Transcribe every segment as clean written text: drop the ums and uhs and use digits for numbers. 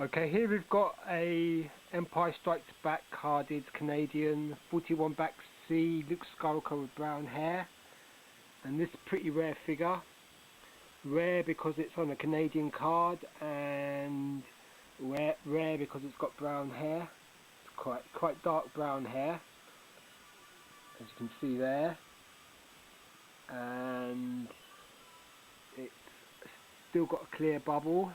Okay, here we've got a Empire Strikes Back carded Canadian 41 back C Luke Skywalker with brown hair, and this pretty rare figure. Rare because it's on a Canadian card, and rare because it's got brown hair. It's quite dark brown hair, as you can see there, and it's still got a clear bubble.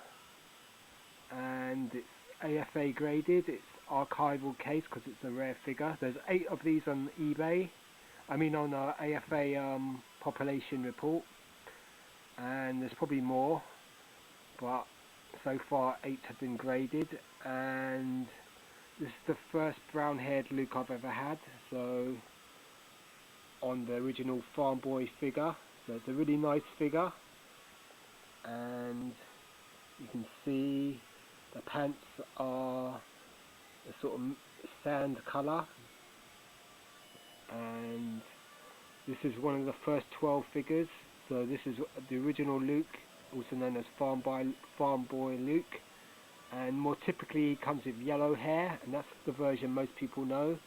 And it's AFA graded, it's archival case because it's a rare figure. There's 8 of these on eBay, on our AFA population report, and there's probably more, but so far 8 have been graded, and this is the first brown haired Luke I've ever had, so on the original Farm Boy figure. So it's a really nice figure, and you can see the pants are a sort of sand colour, and this is one of the first 12 figures. So this is the original Luke, also known as Farm Boy Luke, and more typically he comes with yellow hair, and that's the version most people know.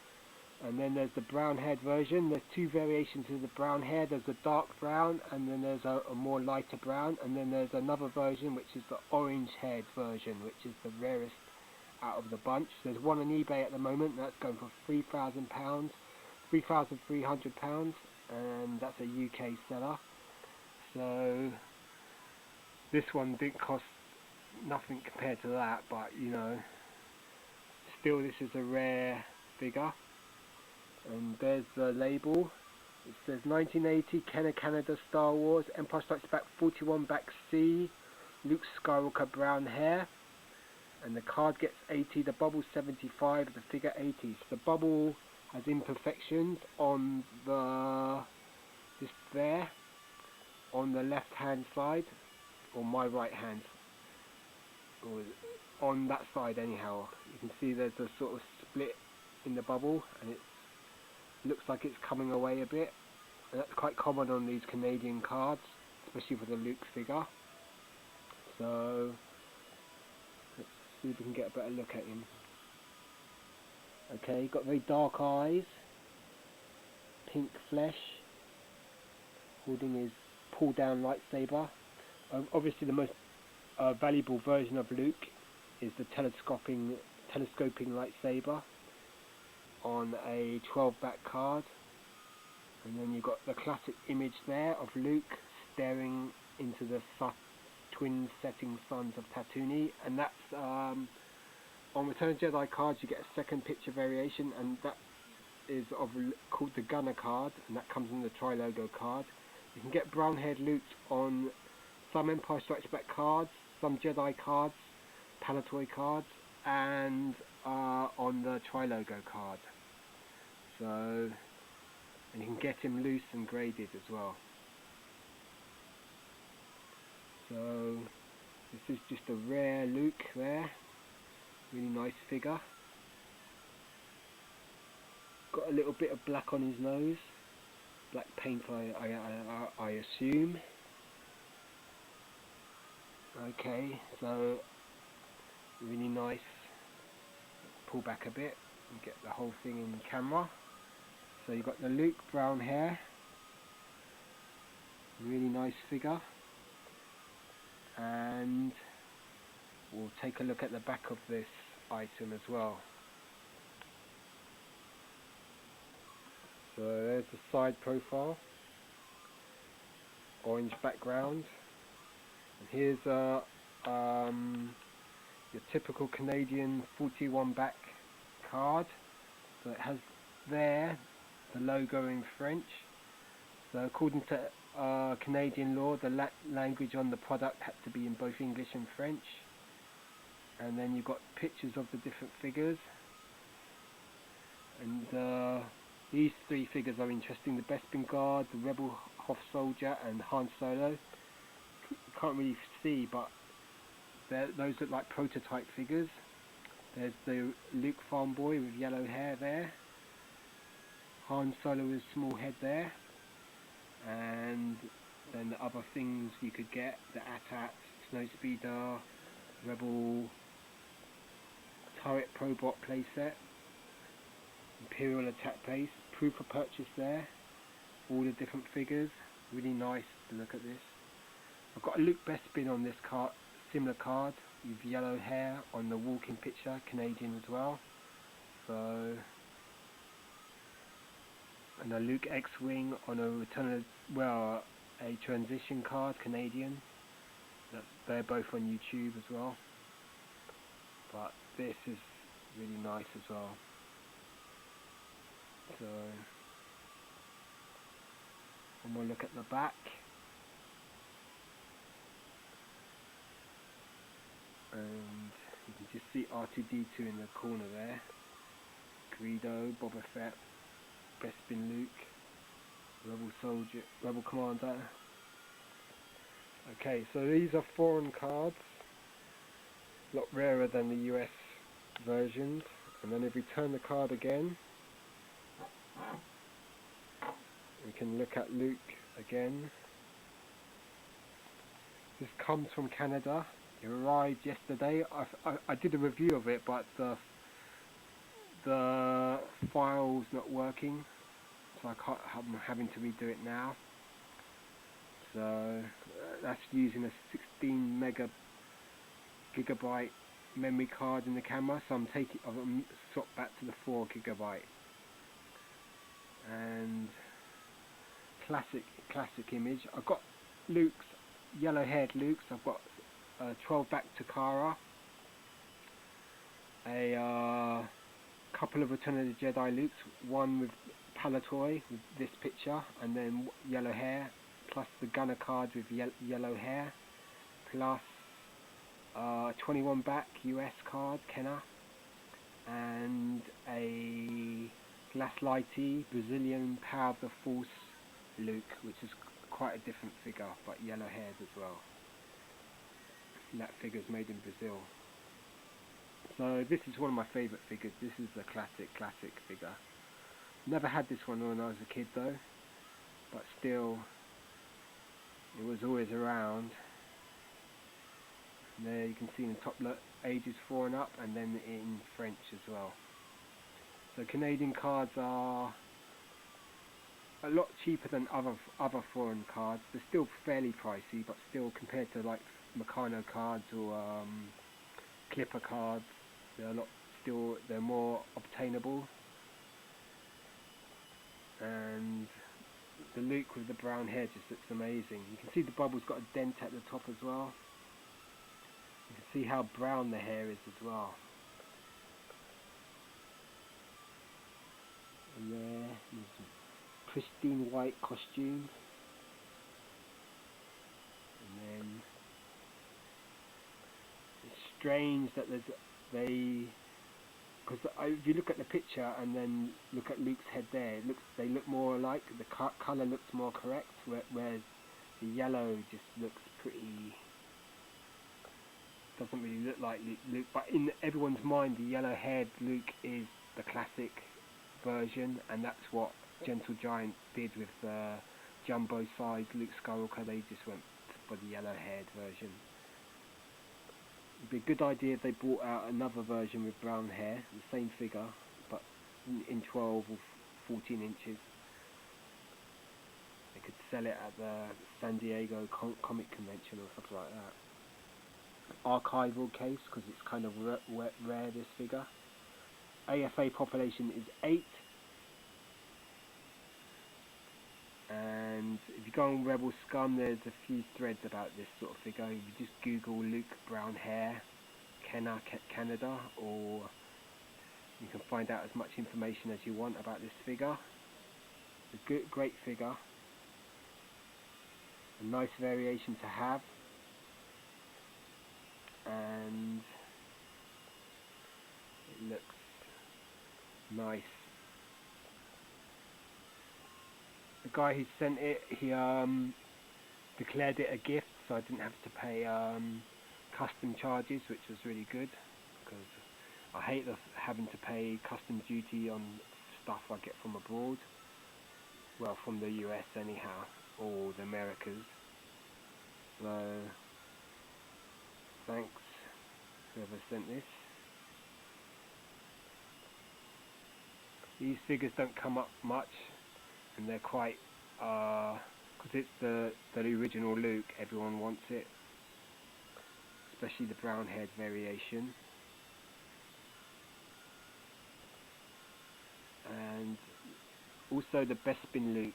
And then there's the brown haired version. There's 2 variations of the brown hair. There's a dark brown, and then there's a more lighter brown, and then there's another version which is the orange haired version, which is the rarest out of the bunch. There's one on eBay at the moment that's going for £3,000, £3,300, and that's a UK seller. So this one didn't cost nothing compared to that, but still this is a rare figure. And there's the label. It says 1980 Canada Star Wars Empire Strikes Back 41 back C Luke Skywalker brown hair, and the card gets 80, the bubble's 75, the figure 80. So the bubble has imperfections on just there on the left hand side, or my right hand, or on that side anyhow. You can see there's a sort of split in the bubble, and it looks like it's coming away a bit, and that's quite common on these Canadian cards, especially for the Luke figure. So let's see if we can get a better look at him. Okay, got very dark eyes, pink flesh, holding his pull down lightsaber. Obviously the most valuable version of Luke is the telescoping lightsaber on a 12 back card, and then you've got the classic image there of Luke staring into the twin setting suns of Tatooine, and that's on Return of the Jedi cards you get a second picture variation, and that is called the Gunner card, and that comes in the Tri-Logo card. You can get brown haired Luke on some Empire Strikes Back cards, some Jedi cards, Palatoy cards, and on the Tri-Logo card. So, and you can get him loose and graded as well. So this is just a rare Luke there, really nice figure. Got a little bit of black on his nose, black paint I assume. Okay, so really nice. Pull back a bit and get the whole thing in camera. So you've got the Luke brown hair, really nice figure, and we'll take a look at the back of this item as well. So there's the side profile, orange background, and here's your typical Canadian 41 back card. So it has there the logo in French. So according to Canadian law, the language on the product had to be in both English and French. And then you've got pictures of the different figures. And these 3 figures are interesting: the Bespin Guard, the Rebel Hoth Soldier, and Han Solo. You can't really see, but those look like prototype figures. There's the Luke Farm Boy with yellow hair there, Han Solo with small head there, and then the other things you could get, the AT-AT, Snowspeeder, Rebel Turret Probot playset, Imperial Attack Base, proof of purchase there, all the different figures, really nice to look at this. I've got a Luke Bespin on this card, similar card, with yellow hair on the walking picture, Canadian as well. So, and a Luke X-Wing on a a transition card, Canadian. They're both on YouTube as well. But this is really nice as well. So, one more look at the back. And you can just see R2-D2 in the corner there. Greedo, Boba Fett, Bespin Luke, Rebel Soldier, Rebel Commander. Okay, so these are foreign cards, a lot rarer than the US versions. And then if we turn the card again, we can look at Luke again. This comes from Canada. It arrived yesterday. I did a review of it, but the file's not working, so I'm having to redo it now. So that's using a 16 gigabyte memory card in the camera. So I'm swapped back to the 4 gigabyte. And classic image. I've got Luke's yellow-haired Luke's. I've got 12 back to Cara, a couple of Return of the Jedi Lukes, one with Palatoy with this picture, and then yellow hair, plus the Gunner card with yellow hair, plus 21 back US card, Kenner, and a Glass-Lighty Brazilian Power of the Force Luke, which is quite a different figure, but yellow haired as well. That figure's made in Brazil. So this is one of my favourite figures. This is a classic figure. Never had this one when I was a kid though, but still it was always around. And there you can see in the top ages 4 and up, and then in French as well. So Canadian cards are a lot cheaper than other foreign cards. They're still fairly pricey, but still compared to like Meccano cards or Clipper cards, they're more obtainable. And the Luke with the brown hair just looks amazing. You can see the bubble's got a dent at the top as well. You can see how brown the hair is as well. And there's a pristine white costume. And then it's strange that because if you look at the picture and then look at Luke's head there, they look more alike. The colour looks more correct, whereas the yellow just looks pretty. Doesn't really look like Luke. But in everyone's mind, the yellow-haired Luke is the classic version, and that's what Gentle Giant did with the jumbo-sized Luke Skywalker. They just went for the yellow-haired version. It'd be a good idea if they brought out another version with brown hair, the same figure, but in 12 or 14 inches. They could sell it at the San Diego Comic Convention or something like that. Archival case, because it's kind of rare, this figure. AFA population is 8. And if you go on Rebel Scum, there's a few threads about this sort of figure. You just Google Luke brown hair, Kenner, Canada, or you can find out as much information as you want about this figure. It's a great figure. A nice variation to have. And it looks nice. The guy who sent it, he declared it a gift, so I didn't have to pay custom charges, which was really good, because I hate having to pay custom duty on stuff I get from abroad. Well, from the US anyhow, or the Americas. So thanks whoever sent this. These figures don't come up much, and they're quite, because it's the original Luke, everyone wants it, especially the brown haired variation. And also the Bespin Luke,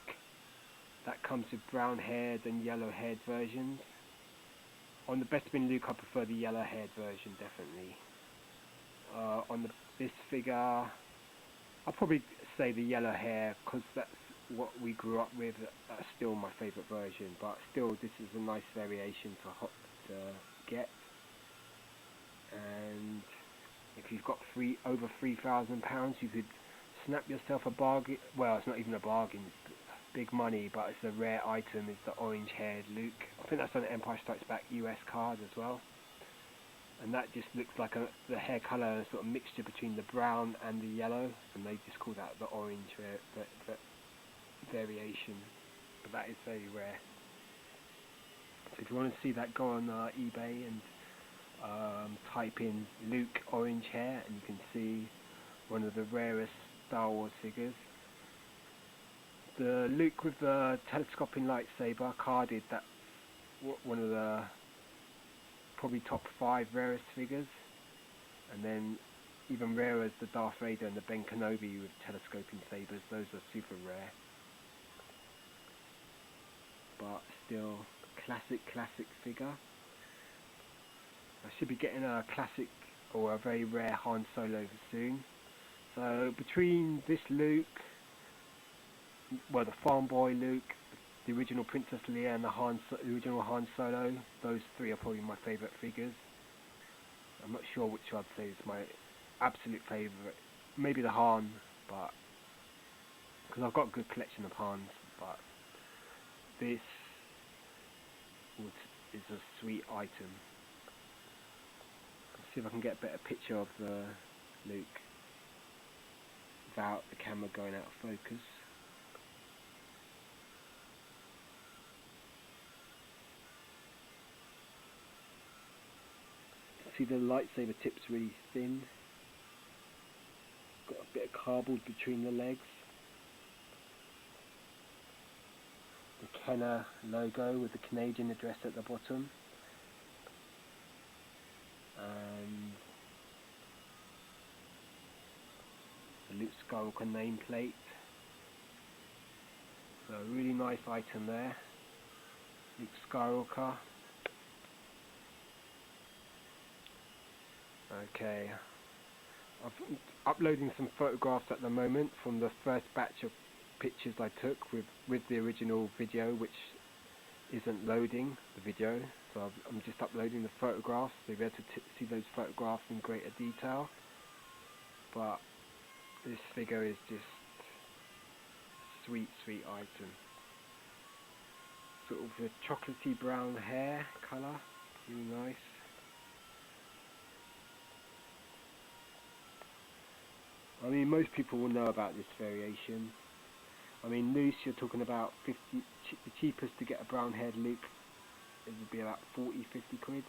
that comes with brown haired and yellow haired versions. On the Bespin Luke I prefer the yellow haired version, definitely. On this figure I'll probably say the yellow hair, because that's what we grew up with. That's still my favourite version, but still this is a nice variation to get. And if you've got over £3,000, you could snap yourself a bargain. Well, it's not even a bargain, it's big money, but it's a rare item. It's the orange haired Luke. I think that's on the Empire Strikes Back US card as well. And that just looks like the hair colour, sort of mixture between the brown and the yellow, and they just call that the orange variation. But that is very rare. So if you want to see that, go on eBay and type in Luke orange hair, and you can see one of the rarest Star Wars figures. The Luke with the telescoping lightsaber carded, that's one of the probably top 5 rarest figures. And then even rarer is the Darth Vader and the Ben Kenobi with telescoping sabers. Those are super rare, but still classic figure. I should be getting a classic or a very rare Han Solo soon. So between this Luke, well, the Farm Boy Luke, the original Princess Leia, and the original Han Solo, those 3 are probably my favourite figures. I'm not sure which I'd say is my absolute favourite. Maybe the Han, but because I've got a good collection of Hans. But this is a sweet item. Let's see if I can get a better picture of the Luke without the camera going out of focus. See, the lightsaber tip's really thin. Got a bit of cardboard between the legs. The Kenner logo with the Canadian address at the bottom. And the Luke Skywalker nameplate. So a really nice item there. Luke Skywalker. Okay, I'm uploading some photographs at the moment from the first batch of pictures I took with the original video, which isn't loading the video, so I'm just uploading the photographs, so you'll be able to see those photographs in greater detail. But this figure is just sweet item. Sort of a chocolatey brown hair colour, really nice. I mean, most people will know about this variation. I mean, loose, you're talking about 50. The cheapest to get a brown-haired Luke, it would be about 40, 50 quid.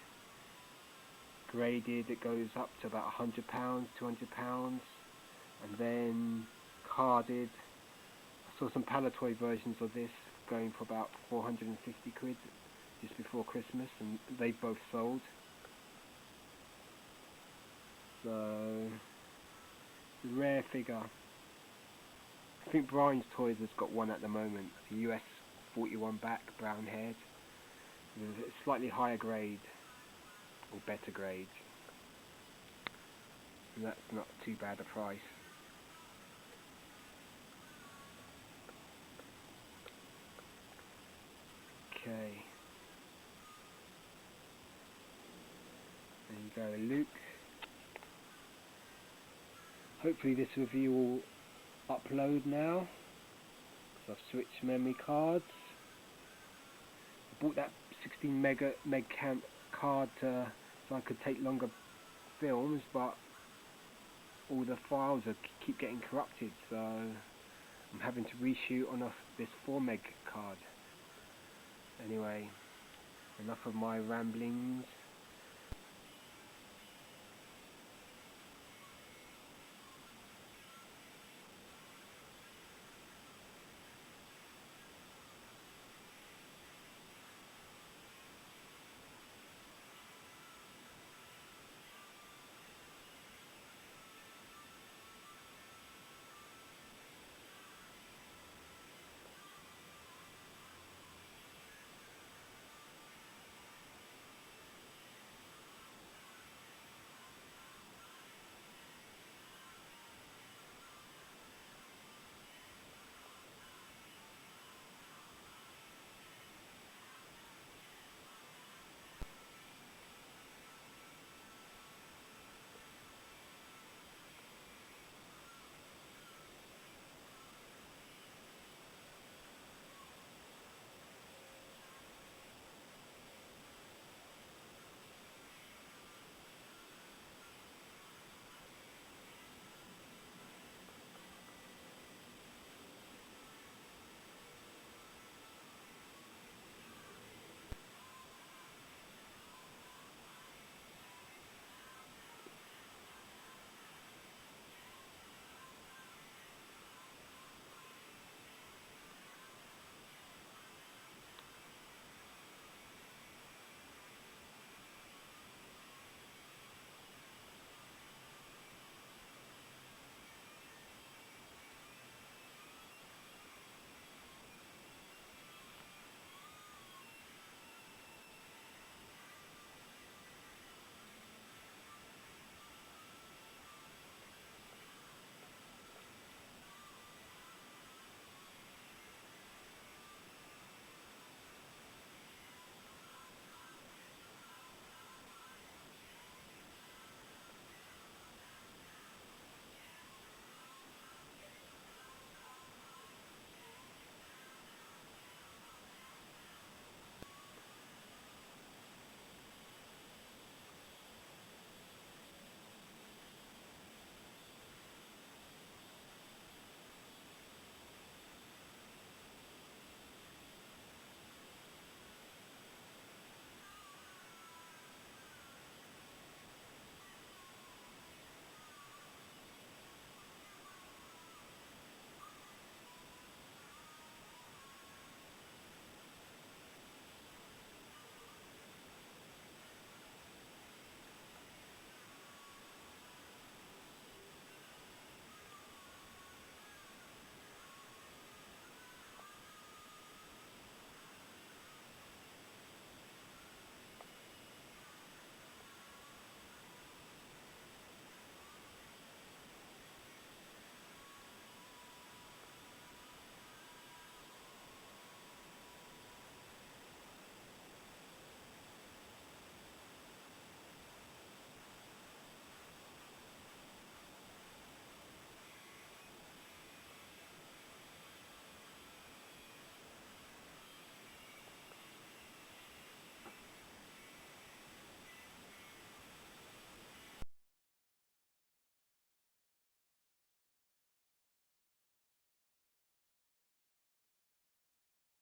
Graded, it goes up to about £100, £200, and then carded. I saw some Palatoy versions of this going for about 450 quid just before Christmas, and they both sold. So, it's a rare figure. I think Brian's Toys has got one at the moment, a US 41 back, brown haired. It's slightly higher grade, or better grade. And that's not too bad a price. Okay. There you go, Luke. Hopefully this review will upload now, because I've switched memory cards. I bought that 16 meg card so I could take longer films, but all the files keep getting corrupted, so I'm having to reshoot on this 4 meg card. Anyway, enough of my ramblings.